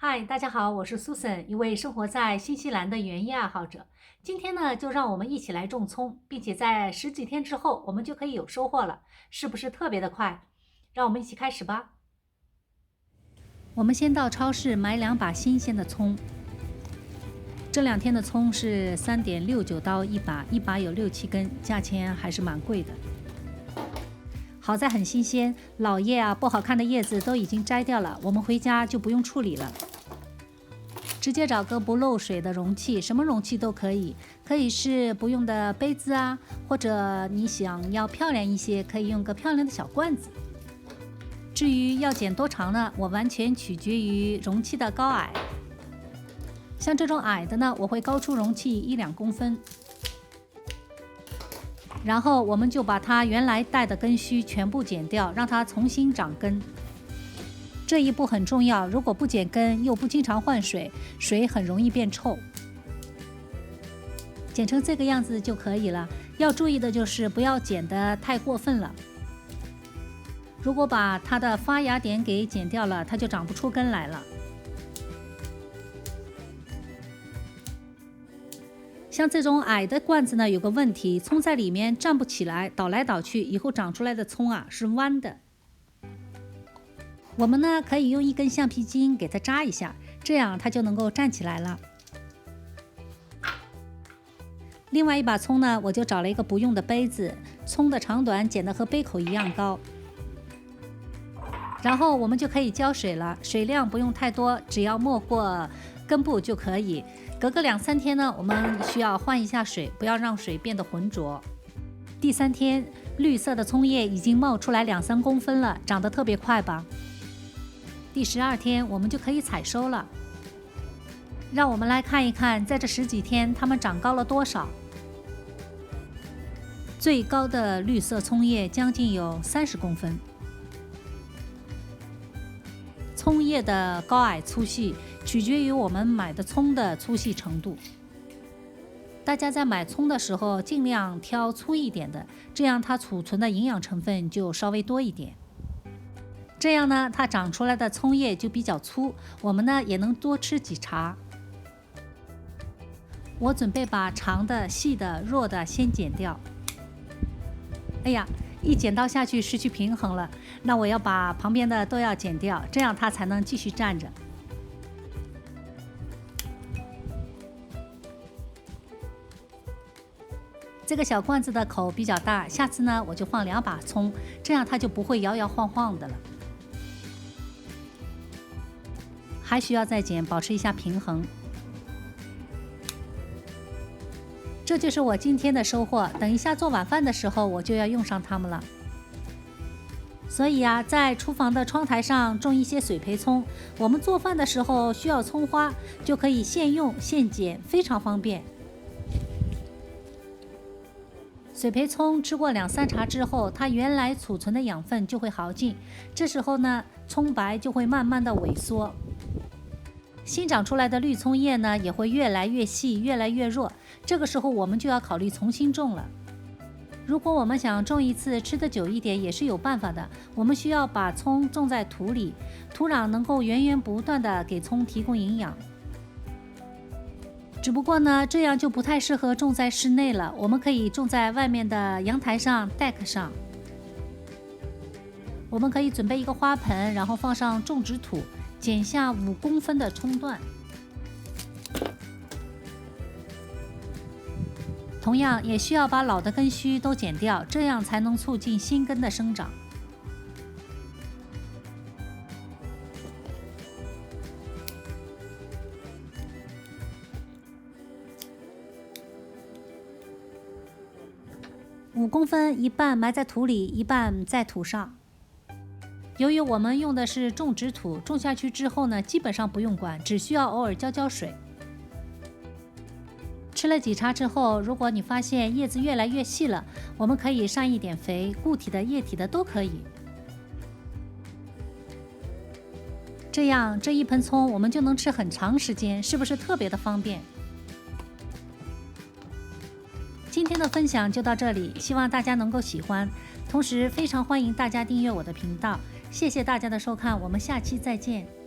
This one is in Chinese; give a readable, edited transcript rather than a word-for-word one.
嗨，大家好，我是 Susan，一位生活在新西兰的园艺爱好者。今天呢，就让我们一起来种葱，并且在十几天之后，我们就可以有收获了，是不是特别的快？让我们一起开始吧。我们先到超市买2把新鲜的葱，这2天的葱是3.69刀一把，一把有6、7根，价钱还是蛮贵的。好在很新鲜，老叶啊、不好看的叶子都已经摘掉了，我们回家就不用处理了。直接找个不漏水的容器，什么容器都可以，可以是不用的杯子啊，或者你想要漂亮一些，可以用个漂亮的小罐子。至于要剪多长呢，我完全取决于容器的高矮。像这种矮的呢，我会高出容器1-2公分。然后我们就把它原来带的根须全部剪掉，让它重新长根。这一步很重要，如果不剪根又不经常换水，水很容易变臭。剪成这个样子就可以了，要注意的就是不要剪得太过分了。如果把它的发芽点给剪掉了，它就长不出根来了。像这种矮的罐子呢，有个问题，葱在里面站不起来，倒来倒去，以后长出来的葱啊是弯的。我们呢可以用一根橡皮筋给它扎一下，这样它就能够站起来了。另外一把葱呢，我就找了一个不用的杯子，葱的长短剪得和杯口一样高。然后我们就可以浇水了，水量不用太多，只要没过根部就可以。隔个2-3天呢，我们需要换一下水，不要让水变得浑浊。第3天，绿色的葱叶已经冒出来2-3公分了，长得特别快吧？第12天，我们就可以采收了。让我们来看一看，在这10几天，它们长高了多少。最高的绿色葱叶将近有30公分。葱叶的高矮粗细取决于我们买的葱的粗细程度。大家在买葱的时候尽量挑粗一点的，这样它储存的营养成分就稍微多一点。这样呢，它长出来的葱叶就比较粗，我们呢也能多吃几茬。我准备把长的、细的、弱的先剪掉。哎呀，一剪刀下去失去平衡了，那我要把旁边的都要剪掉，这样它才能继续站着。这个小罐子的口比较大，下次呢我就放2把葱，这样它就不会摇摇晃晃的了。还需要再剪，保持一下平衡。这就是我今天的收获，等一下做晚饭的时候我就要用上它们了。所以啊，在厨房的窗台上种一些水培葱，我们做饭的时候需要葱花，就可以现用现剪，非常方便。水培葱吃过2-3茬之后，它原来储存的养分就会耗尽，这时候呢，葱白就会慢慢的萎缩。新长出来的绿葱叶呢，也会越来越细，越来越弱。这个时候我们就要考虑重新种了。如果我们想种一次吃得久一点，也是有办法的。我们需要把葱种在土里，土壤能够源源不断的给葱提供营养。只不过呢，这样就不太适合种在室内了。我们可以种在外面的阳台上、deck 上。我们可以准备一个花盆，然后放上种植土。剪下5公分的葱段，同样也需要把老的根须都剪掉，这样才能促进新根的生长。5公分，一半埋在土里，一半在土上。由于我们用的是种植土，种下去之后呢，基本上不用管，只需要偶尔浇水。吃了几茬之后，如果你发现叶子越来越细了，我们可以上一点肥，固体的、液体的都可以。这样这一盆葱我们就能吃很长时间，是不是特别的方便？今天的分享就到这里，希望大家能够喜欢。同时非常欢迎大家订阅我的频道。谢谢大家的收看，我们下期再见。